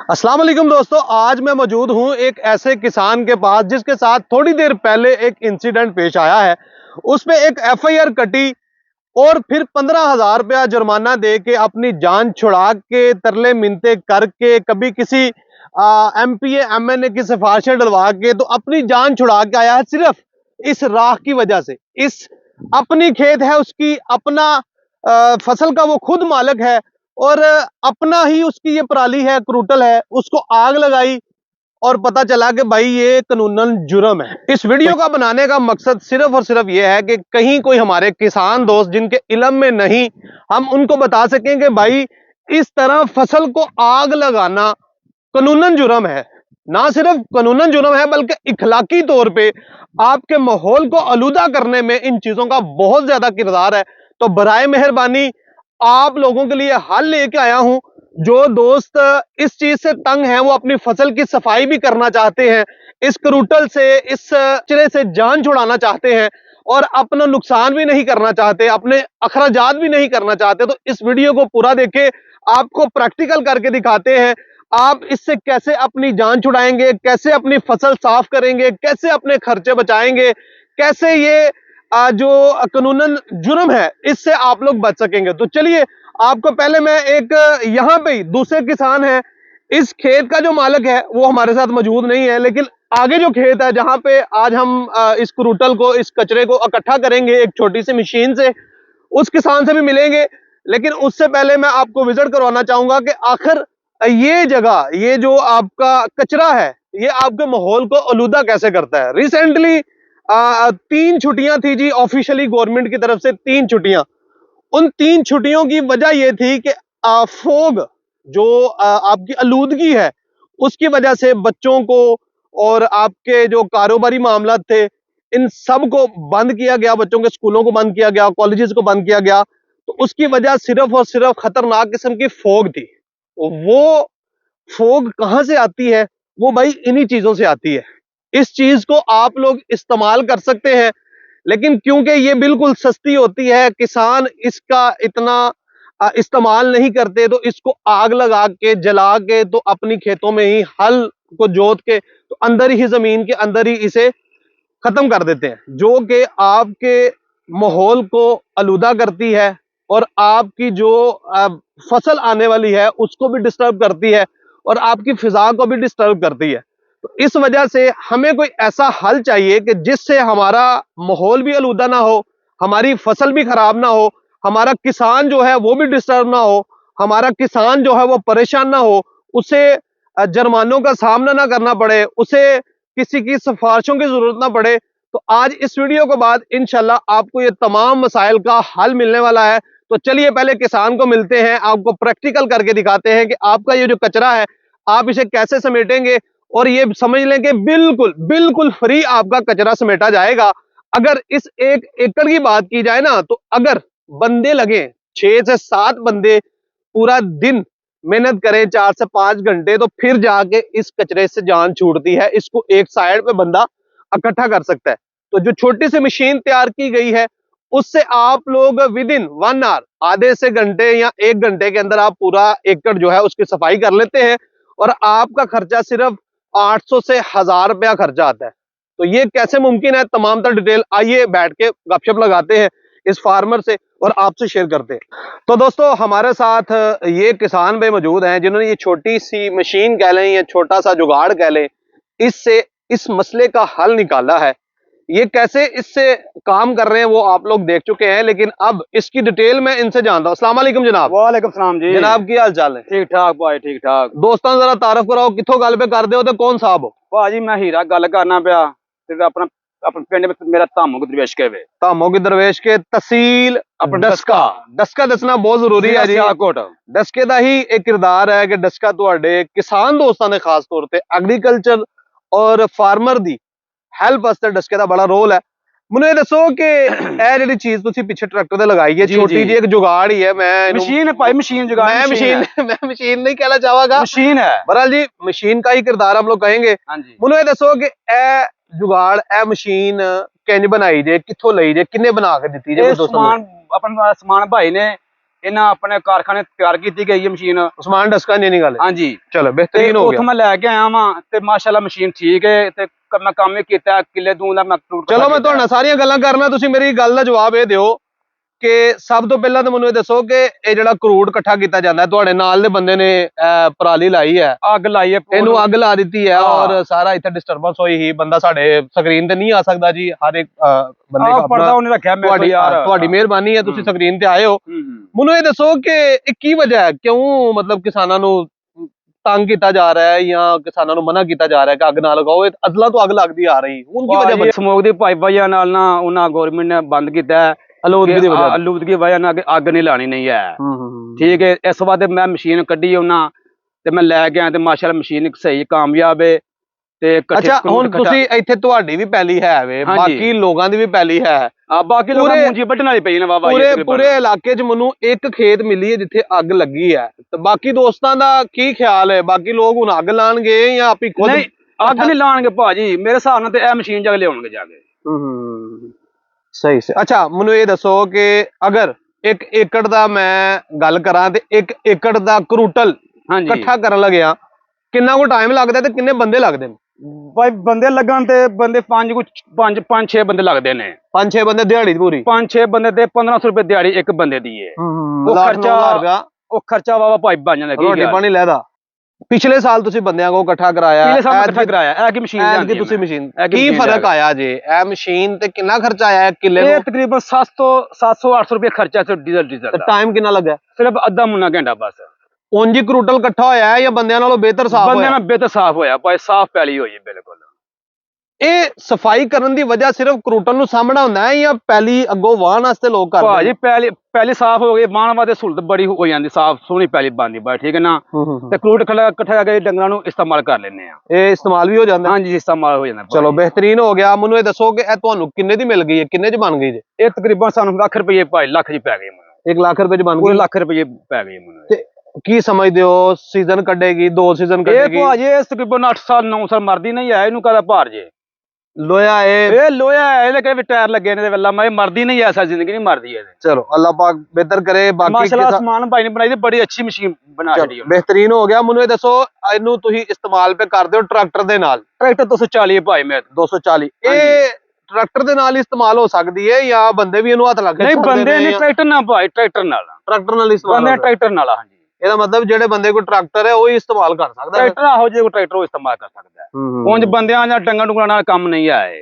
अस्सलाम वालेकुम दोस्तों, आज मैं मौजूद हूं एक ऐसे किसान के पास जिसके साथ थोड़ी देर पहले एक इंसिडेंट पेश आया है। उसमें एक एफआईआर कटी और फिर 15,000 रुपया जुर्माना दे के अपनी जान छुड़ा के तरले मिन्नतें करके कभी किसी एमपीए एमएनए की सिफारिशें डलवा के तो अपनी जान छुड़ा के आया है सिर्फ इस राख की वजह से। इस अपनी खेत है उसकी, अपना फसल का वो खुद मालिक है और अपना ही उसकी ये पराली है, क्रूटल है, उसको आग लगाई और पता चला कि भाई ये कानूनन जुर्म है। इस वीडियो का बनाने का मकसद सिर्फ और सिर्फ ये है कि कहीं कोई हमारे किसान दोस्त जिनके इल्म में नहीं, हम उनको बता सकें कि भाई इस तरह फसल को आग लगाना कानूनन जुर्म है। ना सिर्फ कानूनन जुर्म है बल्कि इखलाकी तौर पे आपके माहौल को आलूदा करने में इन चीजों का बहुत ज्यादा किरदार है। तो बराए मेहरबानी आप लोगों के लिए हल लेके आया हूं। जो दोस्त इस चीज से तंग हैं, वो अपनी फसल की सफाई भी करना चाहते हैं, इस क्रूटल से, इस चिरे से जान छुड़ाना चाहते हैं और अपना नुकसान भी नहीं करना चाहते, अपने अखराजात भी नहीं करना चाहते, तो इस वीडियो को पूरा देखें। आपको प्रैक्टिकल करके दिखाते हैं आप इससे कैसे अपनी जान छुड़ाएंगे, कैसे अपनी फसल साफ करेंगे, कैसे अपने खर्चे बचाएंगे, कैसे ये जो कानूनन जुर्म है इससे आप लोग बच सकेंगे। तो चलिए, आपको पहले मैं एक यहाँ पे दूसरे किसान है, इस खेत का जो मालिक है वो हमारे साथ मौजूद नहीं है, लेकिन आगे जो खेत है जहां पे आज हम इस क्रूटल को, इस कचरे को इकट्ठा करेंगे एक छोटी सी मशीन से, उस किसान से भी मिलेंगे। लेकिन उससे पहले मैं आपको विजिट करवाना चाहूंगा कि आखिर ये जगह, ये जो आपका कचरा है, ये आपके माहौल को आलूदा कैसे करता है। रिसेंटली 3 छुट्टियां थी जी, ऑफिशियली गवर्नमेंट की तरफ से 3 छुट्टियां। उन 3 छुट्टियों की वजह यह थी कि फोग जो आपकी आलूदगी है उसकी वजह से बच्चों को और आपके जो कारोबारी मामला थे इन सब को बंद किया गया, बच्चों के स्कूलों को बंद किया गया, कॉलेजेस को बंद किया गया। तो उसकी वजह सिर्फ और सिर्फ खतरनाक किस्म की फोग थी। वो फोग कहां से आती है? वो भाई इन्हीं चीजों से आती है। इस चीज को आप लोग इस्तेमाल कर सकते हैं, लेकिन क्योंकि ये बिल्कुल सस्ती होती है, किसान इसका इतना इस्तेमाल नहीं करते, तो इसको आग लगा के, जला के, तो अपनी खेतों में ही हल को जोत के, तो अंदर ही जमीन के अंदर ही इसे खत्म कर देते हैं, जो कि आपके माहौल को आलूदा करती है और आपकी जो फसल आने वाली है उसको भी डिस्टर्ब करती है और आपकी फिजा को भी डिस्टर्ब करती है। तो इस वजह से हमें कोई ऐसा हल चाहिए कि जिससे हमारा माहौल भी आलूदा ना हो, हमारी फसल भी खराब ना हो, हमारा किसान जो है वो भी डिस्टर्ब ना हो, हमारा किसान जो है वो परेशान ना हो, उसे जुर्मानों का सामना ना करना पड़े, उसे किसी की सिफारिशों की जरूरत ना पड़े। तो आज इस वीडियो के बाद इंशाल्लाह आपको ये तमाम मसाइल का हल मिलने वाला है। तो चलिए पहले किसान को मिलते हैं, आपको प्रैक्टिकल करके दिखाते हैं कि आपका ये जो कचरा है आप इसे कैसे समेटेंगे और ये समझ लें कि बिल्कुल बिल्कुल फ्री आपका कचरा समेटा जाएगा। अगर इस 1 एकड़ की बात की जाए ना, तो अगर बंदे लगे 6 से 7 बंदे पूरा दिन मेहनत करें 4 से 5 घंटे, तो फिर जाके इस कचरे से जान छूटती है। इसको एक साइड पे बंदा इकट्ठा कर सकता है। तो जो छोटी सी मशीन तैयार की गई है उससे आप लोग विद इन 1 आवर, आधे से घंटे या 1 घंटे के अंदर आप पूरा एकड़ जो है उसकी सफाई कर लेते हैं और आपका खर्चा सिर्फ 800 से 1000 रुपया खर्चा आता है। तो ये कैसे मुमकिन है, तमाम तर डिटेल आइए बैठ के गपशप लगाते हैं इस फार्मर से और आपसे शेयर करते हैं। तो दोस्तों हमारे साथ ये किसान भाई मौजूद हैं जिन्होंने ये छोटी सी मशीन कह लें या छोटा सा जुगाड़ कह लें, इससे इस मसले का हल निकाला है। ये कैसे इससे काम कर रहे हैं वो आप लोग देख चुके हैं, लेकिन अब इसकी डिटेल मैं इनसे जानता हूँ। अस्सलाम वालेकुम जनाब। वालेकुम सलाम जी। जनाब की हाल चाल है? ठीक ठाक भाई, ठीक ठाक। दोस्तों जरा तारफ कराओ, कितों गल पे कर दे हो ते कौन साहब हो? भाजी मैं हीरा गल करना पिया ते अपना अपने पिंड में मेरा धामो के दरवेश के वे धामो की दरवेश के तहसील डस्का। डस्का दसना बहुत जरूरी है जी। डस्के का ही एक किरदार है कि डस्का तुहाडे किसान दोस्तों ने खास तौर पे एग्रीकल्चर और फार्मर दी हेल्प वास्ते डस्के का बड़ा रोल है। मुझे दसो कि यह जिहड़ी चीज तुसी पीछे ट्रैक्टर ते लगाई है, छोटी जी एक जुगाड़ ही है, मैं मशीन है भाई, मशीन जुगाड़। मैं मशीन नहीं कहना चाहूंगा, मशीन है। बहरहाल जी मशीन का ही किरदार हम लोग कहेंगे। मुझे दसो कि ए जुगाड़, ए मशीन किंज बनाई जे, कित्थों लई जे, किन्ने बना के दित्ती जे? समान अपना समान भाई ने ਇਹਨਾਂ ਆਪਣੇ ਕਾਰਖਾਨੇ ਤਿਆਰ ਕੀਤੀ ਗਈ ਹੈ ਮਸ਼ੀਨ। ਉਸਮਾਨ ਡਸਕਾ ਨਹੀਂ ਨਿਕਾਲੇ। ਹਾਂਜੀ ਚਲੋ बेहतरीन हो ਉੱਥੋਂ गया। ਮੈਂ ਲੈ ਕੇ ਆਇਆ ਵਾਂ ਤੇ ਮਾਸ਼ਾਅੱਲਾ ਮਸ਼ੀਨ ਠੀਕ ਹੈ ਤੇ ਮੈਂ ਕੰਮ ਵੀ ਕੀਤਾ ਕਿੱਲੇ ਦੂੰ ਦਾ ਮੈਂ ਫਰੂਟ। ਚਲੋ ਮੈਂ ਤੁਹਾਡੇ ਨਾਲ ਸਾਰੀਆਂ ਗੱਲਾਂ ਕਰਨਾ, ਤੁਸੀਂ ਮੇਰੀ ਗੱਲ ਦਾ ਜਵਾਬ ਇਹ ਦਿਓ ਕਿ ਸਭ ਤੋਂ ਪਹਿਲਾਂ ਤਾਂ ਮੈਨੂੰ ਇਹ ਦੱਸੋ ਕਿ ਇਹ ਜਿਹੜਾ ਕਰੂਡ ਇਕੱਠਾ ਕੀਤਾ ਜਾਂਦਾ ਹੈ, ਤੁਹਾਡੇ ਨਾਲ ਦੇ ਬੰਦੇ ਨੇ ਪਰਾਲੀ ਲਾਈ ਹੈ, ਅੱਗ ਲਾਈ ਹੈ, ਇਹਨੂੰ ਅੱਗ ਲਾ ਦਿੱਤੀ ਹੈ ਔਰ ਸਾਰਾ ਇੱਥੇ ਡਿਸਟਰਬੈਂਸ ਹੋਈ ਹੀ, ਬੰਦਾ ਸਾਡੇ ਸਕਰੀਨ ਤੇ ਨਹੀਂ ਆ ਸਕਦਾ ਜੀ, ਹਰ ਇੱਕ ਬੰਦੇ ਦਾ ਪਰਦਾ ਉਹਨੇ ਰੱਖਿਆ ਮੇਰੇ ਤੋਂ ਯਾਰ। ਤੁਹਾਡੀ ਮਿਹਰਬਾਨੀ ਹੈ, ਤੁਸੀਂ ਸਕਰੀਨ ਤੇ ਆਏ ਹੋ। ਮੈਨੂੰ ਇਹ ਦੱਸੋ ਕਿ ਇਹ ਕੀ ਵਜ੍ਹਾ ਹੈ, ਕਿਉਂ ਮਤਲਬ ਕਿਸਾਨਾਂ ਨੂੰ ਤੰਗ ਕੀਤਾ ਜਾ ਰਿਹਾ ਹੈ ਜਾਂ ਕਿਸਾਨਾਂ ਨੂੰ ਮਨਾ ਕੀਤਾ ਜਾ ਰਿਹਾ ਹੈ ਕਿ ਅੱਗ ਨਾ ਲਗਾਓ, ਇਹ ਅਦਲਾ ਤੋਂ ਅੱਗ ਲੱਗਦੀ ਆ ਰਹੀ, ਹੁਣ ਕੀ ਵਜ੍ਹਾ ਬਣੀ? ਸਮੋਕ ਦੀ ਪਾਈਪ ਵਜ੍ਹਾ ਨਾਲ ਨਾ ਉਹਨਾਂ ਗਵਰਨਮੈਂਟ ਨੇ ਬੰਦ ਕੀਤਾ ਹੈ, ਆਲੂਦਗੀ ਦੀ ਵਜ੍ਹਾ ਨਾਲ ਅੱਗ ਨਹੀਂ ਲਾਣੀ ਨਹੀਂ ਹੈ। ਠੀਕ ਹੈ, ਇਸ ਤੋਂ ਬਾਅਦ ਮੈਂ ਮਸ਼ੀਨ ਕੱਢੀ ਉਹਨਾਂ ਤੇ ਮੈਂ ਲੈ ਕੇ ਆਇਆ ਤੇ ਮਾਸ਼ਾਅੱਲਾ ਮਸ਼ੀਨ ਸਹੀ ਕਾਮਯਾਬ ਹੈ ਤੇ ਅੱਛਾ ਹੁਣ ਤੁਸੀਂ ਇੱਥੇ ਤੁਹਾਡੀ ਵੀ ਪੈਲੀ ਹੈ ਵੇ, ਬਾਕੀ ਲੋਕਾਂ ਦੀ ਵੀ ਪੈਲੀ ਹੈ, ਬਾਕੀ ਲੋਕਾਂ ਨੂੰ ਮੁੰਜੀ ਵੱਢਣ ਵਾਲੀ ਪਈ ਨੇ ਬਾਬਾ ਜੀ। ਪੂਰੇ ਇਲਾਕੇ 'ਚ ਮੈਨੂੰ ਇੱਕ ਖੇਤ ਮਿਲੀ ਹੈ ਜਿੱਥੇ ਅੱਗ ਲੱਗੀ ਹੈ, ਤੇ ਬਾਕੀ ਦੋਸਤਾਂ ਦਾ ਕੀ ਖਿਆਲ ਹੈ? ਬਾਕੀ ਲੋਕ ਹੁਣ ਅੱਗ ਲਾਣਗੇ ਜਾਂ ਆਪੀ ਖੁਦ? ਨਹੀਂ ਅੱਗ ਨਹੀਂ ਲਾਣਗੇ ਭਾਜੀ, ਮੇਰੇ ਹਿਸਾਬ ਨਾਲ ਤੇ ਇਹ ਮਸ਼ੀਨ ਜਾ ਕੇ ਲਿਆਉਣਗੇ ਜਾ ਕੇ। ਸਹੀ ਸੇ। ਅੱਛਾ ਮੈਨੂੰ ਇਹ ਦੱਸੋ ਕਿ ਅਗਰ 1 ਏਕੜ ਦਾ ਮੈਂ ਗੱਲ ਕਰਾਂ ਤੇ 1 ਏਕੜ ਦਾ ਕਰੂਟਲ ਇਕੱਠਾ ਕਰਨ ਲੱਗਿਆ ਕਿੰਨਾ ਕੋ ਟਾਈਮ ਲੱਗਦਾ ਤੇ ਕਿੰਨੇ ਬੰਦੇ ਲੱਗਦੇ ਨੇ? ਭਾਈ ਬੰਦੇ ਲੱਗਣ ਤੇ ਬੰਦੇ 5-6 ਬੰਦੇ ਲੱਗਦੇ ਨੇ। 5-6 ਬੰਦੇ ਦਿਹਾੜੀ ਪੂਰੀ? 5-6 ਬੰਦੇ ਤੇ 1500 ਰੁਪਏ ਦਿਹਾੜੀ ਇੱਕ ਬੰਦੇ ਦੀ ਹੈ। ਉਹ ਖਰਚਾ ਵਾਵਾ ਭਾਈ ਬਣ ਜਾਂਦਾ। ਰੋਟੀ ਪਾਣੀ ਲੈਦਾ। ਪਿਛਲੇ ਸਾਲ ਤੁਸੀਂ ਬੰਦਿਆਂ ਕੋ ਇਕੱਠਾ ਕਰਾਇਆ, ਇਹ ਕੀ ਮਸ਼ੀਨ ਤੁਸੀਂ ਮਸ਼ੀਨ ਕੀ ਫਰਕ ਆਇਆ ਜੇ? ਇਹ ਮਸ਼ੀਨ ਤੇ ਕਿੰਨਾ ਖਰਚਾ ਆਇਆ ਕਿੱਲੇ ਨੂੰ? ਤਕਰੀਬਨ 700-800 ਰੁਪਏ ਖਰਚਾ ਤੇ ਡੀਜ਼ਲ ਦਾ। ਟਾਈਮ ਕਿੰਨਾ ਲੱਗਾ? ਸਿਰਫ ਅੱਧਾ ਮੁੰਨਾ ਘੰਟਾ ਬਸ। ਉਂਝ ਹੀ ਕਰੂਟਲ ਇਕੱਠਾ ਹੋਇਆ ਹੈ ਜਾਂ ਬੰਦਿਆਂ ਨਾਲੋਂ ਬਿਹਤਰ ਸਾਫ਼ ਹੋਇਆ? ਬੰਦਿਆਂ ਨਾਲ ਬਿਹਤਰ ਸਾਫ਼ ਹੋਇਆ ਭਾਈ, ਸਾਫ਼ ਪੈਲੀ ਹੋਈ ਬਿਲਕੁਲ। ਇਹ ਸਫਾਈ ਕਰਨ ਦੀ ਵਜ੍ਹਾ ਸਿਰਫ ਕਰੂਟਲ ਨੂੰ ਸਾਹਮਣਾ ਹੁੰਦਾ ਹੈ ਜਾਂ ਪੈਲੀ ਅੱਗੋਂ ਵਾਹਣ ਵਾਸਤੇ ਲੋਕ ਕਰਦੇ? ਭਾਜੀ ਪੈਲੀ ਸਾਫ਼ ਹੋ ਗਈ, ਵਾਹਣ ਵਾਸਤੇ ਸਹੂਲਤ ਬੜੀ ਹੋ ਜਾਂਦੀ, ਸਾਫ਼ ਸੋਹਣੀ ਪੈਲੀ ਬਣਦੀ ਬਾਈ, ਠੀਕ ਹੈ ਨਾ। ਤੇ ਕਰੂਟ ਇਕੱਠਾ ਕਰਕੇ ਡੰਗਰਾਂ ਨੂੰ ਇਸਤੇਮਾਲ ਕਰ ਲੈਂਦੇ ਆ। ਇਹ ਇਸਤੇਮਾਲ ਵੀ ਹੋ ਜਾਂਦਾ? ਹਾਂਜੀ ਇਸਤੇਮਾਲ ਹੋ ਜਾਂਦਾ। ਚਲੋ ਬਿਹਤਰੀਨ ਹੋ ਗਿਆ। ਮੈਨੂੰ ਇਹ ਦੱਸੋ ਕਿ ਇਹ ਤੁਹਾਨੂੰ ਕਿੰਨੇ ਦੀ ਮਿਲ ਗਈ ਹੈ, ਕਿੰਨੇ 'ਚ ਬਣ ਗਈ ਜੇ? ਇਹ ਤਕਰੀਬਨ ਸਾਨੂੰ ਲੱਖ ਰੁਪਏ ਭਾਈ, ਲੱਖ 'ਚ ਪੈ ਗਈ ਮੈਨੂੰ। 1 ਲੱਖ ਰੁਪਏ 'ਚ ਬਣ ਗਈ? ਲੱਖ ਰੁਪਏ ਪੈ ਗਈ ਮੈਨੂੰ। ਤੇ ਕੀ ਸਮਝਦੇ ਹੋ, ਸੀਜ਼ਨ ਕੱਢੇਗੀ, 2 ਸੀਜ਼ਨ ਕੱਢੇਗੀ? ਇਹ ਭਾਜੀ ਤਕਰੀਬਨ 8 ਸਾਲ 9 ਸਾਲ ਮਰਦੀ ਨਹੀਂ ਹੈ, ਇਹਨੂੰ ਕਾਹਦਾ ਭਾਰ ਜੇ? ਲੋਹਾ ਇਹ ਲੋਹਾ ਹੈ, ਇਹਦੇ ਕਿਹੜੇ ਟਾਇਰ ਲੱਗੇ ਨੇ ਵੱਲਾ, ਮੈਂ ਮਰਦੀ ਨਹੀਂ ਐਸਾ ਜ਼ਿੰਦਗੀ ਨਹੀਂ ਮਰਦੀ ਹੈ। ਚਲੋ ਅੱਲਾਹ ਪਾਕ ਬਿਹਤਰ ਕਰੇ। ਬਾਕੀ ਮਾਸ਼ਾਅੱਲਾ ਸਮਾਨ ਭਾਈ ਨੇ ਬਣਾਈ, ਬੜੀ ਅੱਛੀ ਮਸ਼ੀਨ ਬਣਾ ਛੱਡੀ, ਬਿਹਤਰੀਨ ਹੋ ਗਿਆ। ਮੈਨੂੰ ਇਹ ਦੱਸੋ ਇਹਨੂੰ ਤੁਸੀਂ ਇਸਤੇਮਾਲ ਪੇ ਕਰਦੇ ਹੋ ਟਰੈਕਟਰ ਦੇ ਨਾਲ? ਟਰੈਕਟਰ 240 ਹੈ ਭਾਈ ਮੇਰੇ। 240 ਇਹ ਟਰੈਕਟਰ ਦੇ ਨਾਲ ਇਸਤੇਮਾਲ ਹੋ ਸਕਦੀ ਹੈ ਜਾਂ ਬੰਦੇ ਵੀ ਇਹਨੂੰ ਹੱਥ ਲਾ ਕੇ? ਨਹੀਂ ਬੰਦੇ ਨਹੀਂ, ਟਰੈਕਟਰ ਨਾਲ ਭਾਈ, ਟਰੈਕਟਰ ਨਾਲ ਇਸਤੇਮਾਲ ਬੰਦੇ ਟਰੈਕਟਰ ਨਾਲ। ਹਾਂਜੀ ਇਹਦਾ ਮਤਲਬ ਜਿਹੜੇ ਬੰਦੇ ਕੋਲ ਟਰੈਕਟਰ ਹੈ ਉਹ ਹੀ ਇਸਤੇਮਾਲ ਕਰ ਸਕਦਾ ਹੈ? ਟਰੈਕਟਰ ਆਹੋ ਜੇ ਟਰੈਕਟਰ ਉਹ ਇਸਤੇਮਾਲ ਕਰ ਸਕਦਾ ਹੈ। ਉਂਝ ਬੰਦਿਆਂ ਜਾਂ ਟੰਗਾਂ ਟੁੰਗਾਂ ਨਾਲ ਕੰਮ ਨਹੀਂ ਆਏ,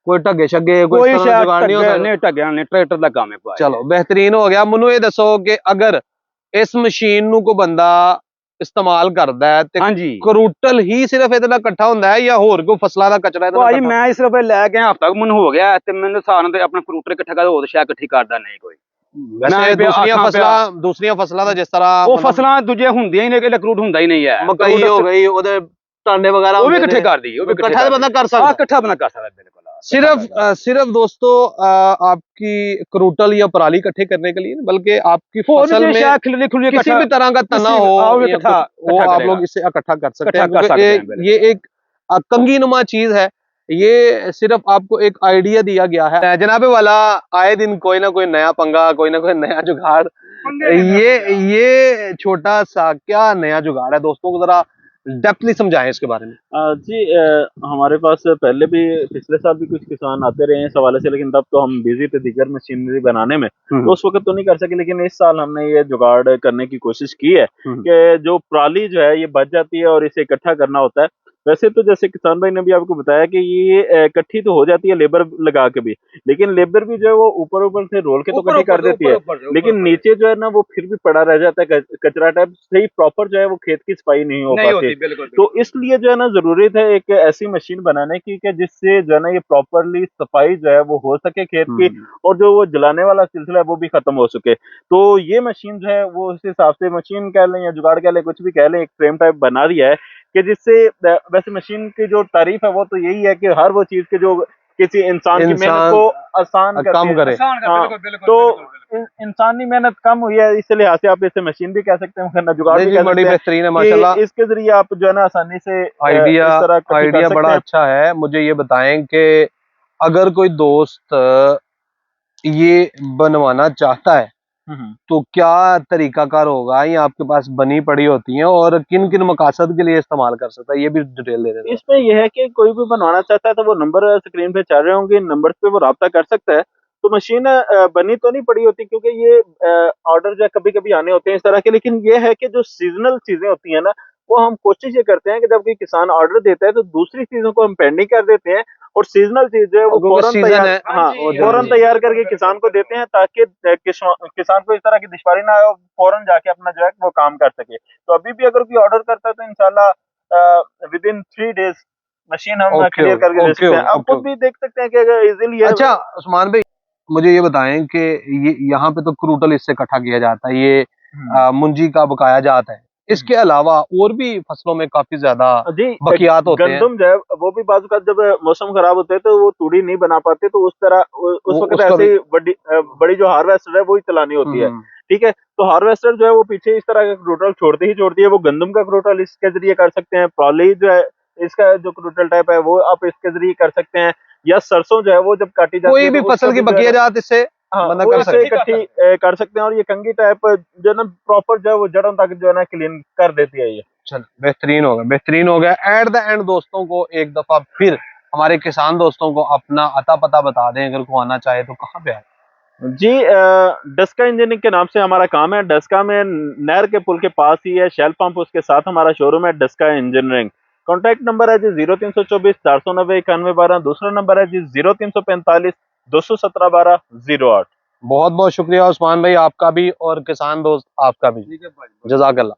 ਕੋਈ ਢੱਗੇ ਛੱਗੇ ਕੋਈ ਜੁਗਾੜ ਨਹੀਂ, ਢੱਗਿਆਂ ਨੇ ਟਰੈਕਟਰ ਦਾ ਕੰਮ ਹੈ ਭਾਈ। ਚਲੋ ਬਿਹਤਰੀਨ ਹੋ ਗਿਆ। ਮੈਨੂੰ ਇਹ ਦੱਸੋ ਕਿ ਅਗਰ ਇਸ ਮਸ਼ੀਨ ਨੂੰ ਕੋਈ ਬੰਦਾ ਇਸਤੇਮਾਲ ਕਰਦਾ ਹੈ ਤੇ ਕਰੂਟਲ ਹੀ ਸਿਰਫ ਇਹਦੇ ਨਾਲ ਇਕੱਠਾ ਹੁੰਦਾ ਹੈ ਜਾਂ ਹੋਰ ਕੋਈ ਫਸਲਾਂ ਦਾ ਕਚਰਾ ਇਹਦੇ ਨਾਲ? ਭਾਈ ਮੈਂ ਇਸ ਰੁਪਏ ਲੈ ਕੇ ਹਫ਼ਤਾ ਮੈਨੂੰ ਹੋ ਗਿਆ ਤੇ ਮੈਨੂੰ ਸਾਰਨ ਤੇ ਆਪਣਾ ਕਰੂਟਲ ਇਕੱਠਾ ਕਰ, ਹੋਰ ਸ਼ਾਇਦ ਇਕੱਠੀ ਕਰਦਾ ਨਹੀਂ ਕੋਈ। ਦੂਸਰੀਆਂ ਫਸਲਾਂ ਦਾ ਜਿਸ ਤਰ੍ਹਾਂ ਉਹ ਫਸਲਾਂ ਦੂਜੇ ਹੁੰਦੀਆਂ ਹੀ ਨੇ, ਕਿ ਕਰੂਟ ਹੁੰਦਾ ਹੀ ਨਹੀਂ ਹੈ। ਮਕਈ ਹੋ ਗਈ, ਉਹਦੇ ਟਾਂਡੇ ਵਗੈरह ਉਹ ਵੀ ਇਕੱਠੇ ਕਰਦੀ, ਉਹ ਵੀ ਇਕੱਠਾ ਬੰਦਾ ਕਰ ਸਕਦਾ, ਇਕੱਠਾ ਬੰਦਾ ਕਰ ਸਕਦਾ बिल्कुल। सिर्फ दोस्तों आपकी करूटल या पराली इकट्ठे करने के लिए, बल्कि आपकी फसल में किसी भी तरह का तना हो वो आप लोग इसे इकट्ठा कर सकते हैं। ये एक कंगी नुमा चीज है, ये सिर्फ आपको एक आइडिया दिया गया है। जनाबे वाला आए दिन कोई ना कोई नया पंगा, कोई ना कोई नया जुगाड़, ये छोटा सा क्या नया जुगाड़ है दोस्तों को जरा डेप्थली समझाएं इसके बारे में। जी हमारे पास पहले भी पिछले साल भी कुछ किसान आते रहे हैं इस हवाले से, लेकिन तब तो हम बिजी थे दीगर मशीनरी बनाने में, तो उस वक्त तो नहीं कर सके। लेकिन इस साल हमने ये जुगाड़ करने की कोशिश की है कि जो पराली जो है ये बच जाती है और इसे इकट्ठा करना होता है। वैसे तो जैसे किसान भाई ने भी आपको बताया कि ये इकट्ठी तो हो जाती है लेबर लगा के भी, लेकिन लेबर भी जो है वो ऊपर से रोल के तो इकट्ठी कर देती है, लेकिन नीचे जो है ना वो फिर भी पड़ा रह जाता है कचरा टाइप, सही प्रॉपर जो है वो खेत की सफाई नहीं हो पाती। तो इसलिए जो है ना जरूरत है एक ऐसी मशीन बनाने की कि जिससे जो है ना ये प्रॉपरली सफाई जो है वो हो सके खेत की, और जो वो जलाने वाला सिलसिला है वो भी खत्म हो सके। तो ये मशीन जो है वो उस हिसाब से मशीन कह लें या जुगाड़ कह लें, कुछ भी कह लें, एक फ्रेम टाइप बना दिया है कि जिससे वैसे मशीन की जो तारीफ है वो तो यही है कि हर वो चीज के जो किसी इंसान की मेहनत को आसान कम करे। तो इंसानी मेहनत कम हुई है, इस लिहाज से आप इसे मशीन भी कह सकते हैं, वरना जुगाड़ भी कह सकते हैं। बेहतरीन है माशाल्लाह। इसके जरिए आप जो है ना आसानी से आइडिया बड़ा अच्छा है। मुझे ये बताएं कि अगर कोई दोस्त ये बनवाना चाहता है तो क्या तरीकाकार होगा, ये आपके पास बनी पड़ी होती हैं और किन किन मकासद के लिए इस्तेमाल कर सकता है, ये भी डिटेल दे देना। इसमें यह है कि कोई भी बनवाना चाहता है तो वो नंबर स्क्रीन पे चल रहे होंगे, इन नंबर पे वो राब्ता कर सकता है। तो मशीन बनी तो नहीं पड़ी होती, क्योंकि ये ऑर्डर जो कभी कभी आने होते हैं इस तरह के, लेकिन ये है कि जो सीजनल चीजें होती है ना, वो हम कोशिश ये करते हैं कि जब कोई किसान ऑर्डर देता है तो दूसरी चीजों को हम पेंडिंग कर देते हैं और सीजनल चीज जो है वो फौरन तैयार, हाँ, फौरन तैयार करके किसान को देते हैं, ताकि किसान को इस तरह की दुश्वारी ना हो, फौरन जाके अपना जो है वो काम कर सके। तो अभी भी अगर कोई ऑर्डर करता है तो इंशाल्लाह विद इन 3 डेज मशीन हम क्लियर करके दे सकते हैं। आप खुद भी देख सकते हैं कि अगर इजीली है। अच्छा उस्मान भाई, मुझे ये बताएं कि ये यहाँ पे तो क्रूटल इससे इकट्ठा किया जाता है, ये मुंजी का बकाया जाता है, इसके अलावा और भी फसलों में काफी ज्यादा बकियात होते हैं। गंदम जो है वो भी बाजू का जब मौसम खराब होता है तो वो तूड़ी नहीं बना पाते, तो उस तरह उस वक्त ऐसे ही बड़ी जो हार्वेस्टर है वो ही चलानी होती है। ठीक है, तो हार्वेस्टर जो है वो पीछे इस तरह का क्रूटल छोड़ती है, वो गंदम का क्रूटल इसके जरिए कर सकते हैं, प्रॉली जो है इसका जो क्रूटल टाइप है वो आप इसके जरिए कर सकते हैं, या सरसों जो है वो जब काटी जाती है कोई भी फसल की बकियात इससे इकट्ठी कर सकते हैं, और ये कंगी टाइप जो है ना प्रॉपर जो है वो जड़ों तक जो है ना क्लीन कर देती है ये। चलो बेहतरीन हो गया, बेहतरीन हो गया। एट द एंड दोस्तों को एक दफा फिर हमारे किसान दोस्तों को अपना अता पता बता दें, अगर को आना चाहे तो कहाँ पे आए? जी, डस्का इंजीनियरिंग के नाम से हमारा काम है। डस्का में नहर के पुल के पास ही है शेल पंप, उसके साथ हमारा शोरूम है डस्का इंजीनियरिंग। कॉन्टैक्ट नंबर है जी 0324 490 9112, दूसरा नंबर है जी 0345 217 12 08। बहुत बहुत शुक्रिया उस्मान भाई आपका भी और किसान दोस्त आपका भी, जज़ाकल्लाह।